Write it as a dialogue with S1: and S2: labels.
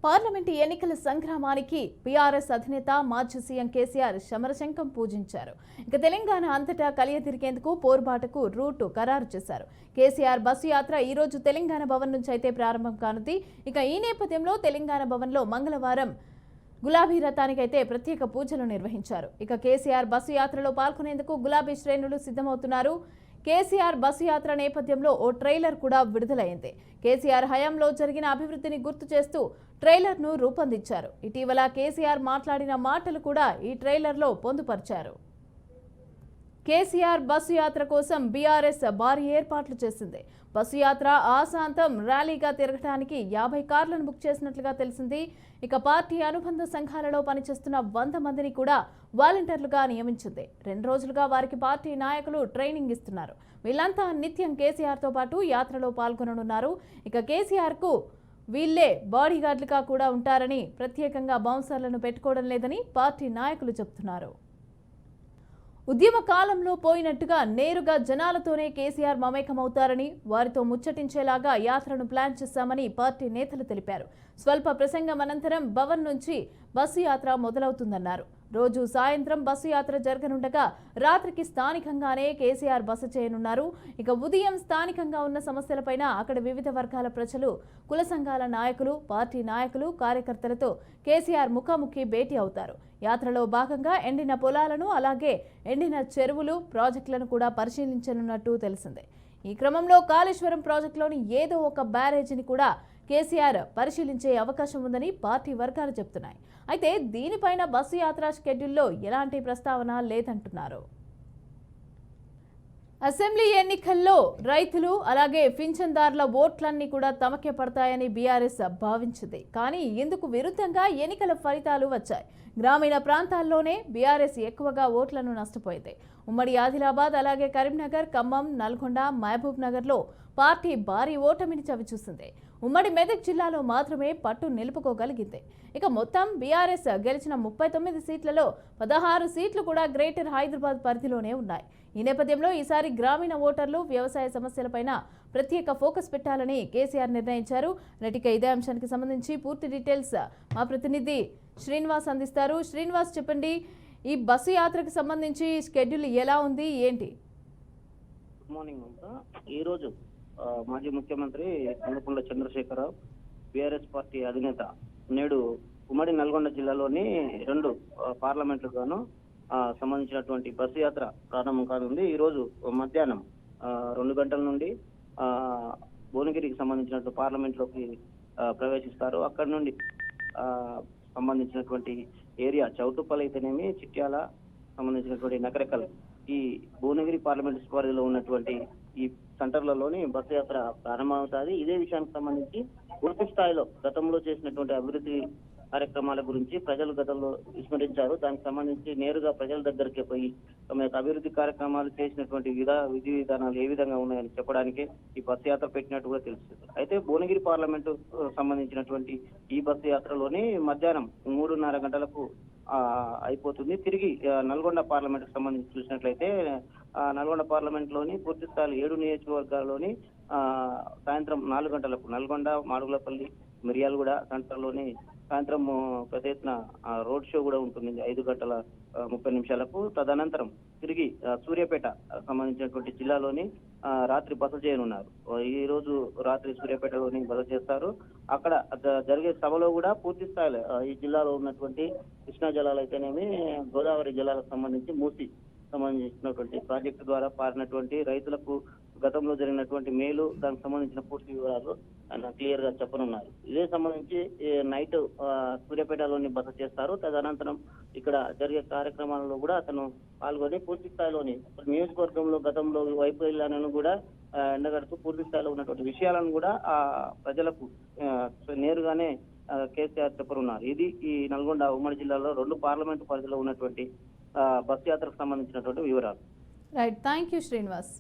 S1: Parliament ఎన్నికల సంగ్రామానికి BRS అధినేత మాజీ సీఎం కేసీఆర్ శమరశంఖం పూజించారు. ఇక తెలంగాణ అంతటా కలియతిరిగేందుకు పోర్బాటకు రూటు ఖరారు చేశారు. కేసీఆర్ బస్సు యాత్ర ఈ రోజు తెలంగాణ భవన్ నుంచి అయితే ప్రారంభం కానుంది. ఇక ఈ నేపథ్యంలో తెలంగాణ భవన్లో మంగళవారం గులాబీ రథానికైతే ప్రత్యేక పూజలు నిర్వహించారు. ఇక కేసీఆర్ బస్సు యాత్రలో పాల్గొనేందుకు గులాబీ శ్రేణులు సిద్ధమవుతున్నారు. కేసీఆర్ బస్సు యాత్ర నేపథ్యంలో ఓ ట్రైలర్ కూడా విడుదలైంది. కేసీఆర్ హయాంలో జరిగిన అభివృద్ధిని గుర్తు చేస్తూ ట్రైలర్ను రూపొందించారు. ఇటీవల కేసీఆర్ మాట్లాడిన మాటలు కూడా ఈ ట్రైలర్లో పొందుపరిచారు. కేసీఆర్ బస్సు యాత్ర కోసం బీఆర్ఎస్ భారీ ఏర్పాట్లు చేసింది. బస్సు యాత్ర ఆశాంతం ర్యాలీగా తిరగడానికి 50 కార్లను బుక్ చేసినట్లుగా తెలిసింది. ఇక పార్టీ అనుబంధ సంఘాలలో పనిచేస్తున్న 100 మందిని కూడా వాలంటీర్లుగా నియమించింది. 2 రోజులుగా వారికి పార్టీ నాయకులు ట్రైనింగ్ ఇస్తున్నారు. వీళ్ళంతా నిత్యం కేసీఆర్తో పాటు యాత్రలో పాల్గొననున్నారు. ఇక కేసీఆర్కు వీళ్లే బాడీగార్డులుగా కూడా ఉంటారని, ప్రత్యేకంగా బౌన్సర్లను పెట్టుకోవడం లేదని పార్టీ నాయకులు చెబుతున్నారు. ఉద్యమ కాలంలో పోయినట్టుగా నేరుగా జనాలతోనే కేసీఆర్ మమేకమవుతారని, వారితో ముచ్చటించేలాగా యాత్రను ప్లాన్ చేశామని పార్టీ నేతలు తెలిపారు. స్వల్ప ప్రసంగం అనంతరం భవన్ నుంచి బస్సు యాత్ర మొదలవుతుందన్నారు. రోజు సాయంత్రం బస్సు యాత్ర జరగనుండగా రాత్రికి స్థానికంగానే కేసీఆర్ బస చేయనున్నారు. ఇక ఉదయం స్థానికంగా ఉన్న సమస్యలపైన అక్కడ వివిధ వర్గాల ప్రజలు, కుల సంఘాల నాయకులు, పార్టీ నాయకులు, కార్యకర్తలతో కేసీఆర్ ముఖాముఖి భేటీ అవుతారు. యాత్రలో భాగంగా ఎండిన పొలాలను, అలాగే ఎండిన చెరువులు, ప్రాజెక్టులను కూడా పరిశీలించనున్నట్టు తెలిసిందే. ఈ క్రమంలో కాళేశ్వరం ప్రాజెక్టులోని ఏదో ఒక బ్యారేజీని కూడా కేసీఆర్ పరిశీలించే అవకాశం ఉందని పార్టీ వర్గాలు చెబుతున్నాయి. అయితే దీనిపైన బస్సు యాత్ర షెడ్యూల్లో ఎలాంటి ప్రస్తావన లేదంటున్నారు. అసెంబ్లీ ఎన్నికల్లో రైతులు, అలాగే పింఛన్దారుల ఓట్లన్నీ కూడా తమకే పడతాయని బీఆర్ఎస్ భావించింది. కానీ ఇందుకు విరుద్ధంగా ఎన్నికల ఫలితాలు వచ్చాయి. గ్రామీణ ప్రాంతాల్లోనే బీఆర్ఎస్ ఎక్కువగా ఓట్లను నష్టపోయింది. ఉమ్మడి ఆదిలాబాద్, అలాగే కరీంనగర్, ఖమ్మం, నల్గొండ, మహబూబ్ నగర్లో పార్టీ భారీ ఓటమిని చవిచూసింది. ఉమ్మడి మెదక్ జిల్లాలో మాత్రమే పట్టు నిలుపుకోగలిగింది. ఇక మొత్తం బీఆర్ఎస్ గెలిచిన 39 సీట్లలో 16 సీట్లు కూడా గ్రేటర్ హైదరాబాద్ పరిధిలోనే ఉన్నాయి. ఈ నేపథ్యంలో ఈసారి గ్రామీణ ఓటర్లు, వ్యవసాయ సమస్యలపైన ప్రత్యేక ఫోకస్ పెట్టాలని కేసీఆర్ నిర్ణయించారు. నటిక ఇదే అంశానికి సంబంధించి పూర్తి డీటెయిల్స్ మా ప్రతినిధి శ్రీనివాస్ అందిస్తారు. శ్రీనివాస్, చెప్పండి, ఈ బస్సు యాత్రకు సంబంధించి షెడ్యూల్ ఎలా ఉంది, ఏంటి?
S2: Good morning. ఈరోజు మాజీ ముఖ్యమంత్రి కల్వకుంట్ల చంద్రశేఖరరావు, బీఆర్ఎస్ పార్టీ అధినేత నేడు ఉమ్మడి నల్గొండ జిల్లాలోని 2 పార్లమెంట్లకు గాను సంబంధించినటువంటి బస్సు యాత్ర ప్రారంభం కానుంది. ఈరోజు మధ్యాహ్నం 2 గంటల నుండి భువనగిరికి సంబంధించినటువంటి పార్లమెంట్లోకి ప్రవేశిస్తారు. అక్కడి నుండి సంబంధించినటువంటి ఏరియా చౌటుప్పల్ అయితేనేమి, చిట్యాల సంబంధించినటువంటి నకరకల్, ఈ భువనగిరి పార్లమెంట్ పరిధిలో ఉన్నటువంటి ఈ సెంటర్లలోని బస్సు యాత్ర ప్రారంభమవుతుంది. ఇదే విషయానికి సంబంధించి పూర్తి స్థాయిలో గతంలో చేసినటువంటి అభివృద్ధి కార్యక్రమాల గురించి ప్రజలు గతంలో విస్మరించారు. దానికి సంబంధించి నేరుగా ప్రజల దగ్గరికి పోయి తమ యొక్క అభివృద్ధి కార్యక్రమాలు చేసినటువంటి విధి విధానాలు ఏ విధంగా ఉన్నాయని చెప్పడానికి ఈ బస్సు యాత్ర పెట్టినట్టు కూడా తెలుస్తుంది. అయితే భువనగిరి పార్లమెంటు సంబంధించినటువంటి ఈ బస్సు యాత్రలోని మధ్యాహ్నం 3:30 గంటలకు అయిపోతుంది. తిరిగి నల్గొండ పార్లమెంట్ కు సంబంధించి చూసినట్లయితే నల్గొండ పార్లమెంట్ లోని పూర్తి స్థాయి 7 నియోజకవర్గాల్లోని సాయంత్రం 4 గంటలకు నల్గొండ, మాడుగులపల్లి, మిర్యాలగూడ సెంటర్లోని సాయంత్రం పెద్ద ఎత్తున రోడ్ షో కూడా ఉంటుంది 5 గంటల 30 నిమిషాలకు. తదనంతరం తిరిగి సూర్యాపేట సంబంధించినటువంటి జిల్లాలోని రాత్రి బస చేయనున్నారు. ఈ రోజు రాత్రి సూర్యాపేటలోని బస చేస్తారు. అక్కడ జరిగే సభలో కూడా పూర్తి స్థాయిలో ఈ జిల్లాలో ఉన్నటువంటి కృష్ణా జలాలు అయితేనేమి, గోదావరి జలాలకు సంబంధించి మూసి సంబంధించినటువంటి ప్రాజెక్టు ద్వారా పారినటువంటి రైతులకు గతంలో జరిగినటువంటి మేలు, దానికి సంబంధించిన పూర్తి వివరాలు క్లియర్ గా చెప్పనున్నారు. ఇదే సంబంధించి నైట్ సూర్యాపేటలోని బస చేస్తారు. తదనంతరం ఇక్కడ జరిగే కార్యక్రమాలలో కూడా అతను పాల్గొని పూర్తి స్థాయిలోని నియోజకవర్గంలో గతంలో వైఫల్యాలను కూడా ఎండగడుతూ పూర్తి స్థాయిలో ఉన్నటువంటి విషయాలను కూడా ప్రజలకు నేరుగానే కేసీఆర్ చెప్పనున్నారు. ఇది ఈ నల్గొండ ఉమ్మడి జిల్లాలో 2 పార్లమెంటు పరిధిలో ఉన్నటువంటి బస్ యాత్రకు సంబంధించినటువంటి వివరాలు.
S1: Right, thank you Srinivas.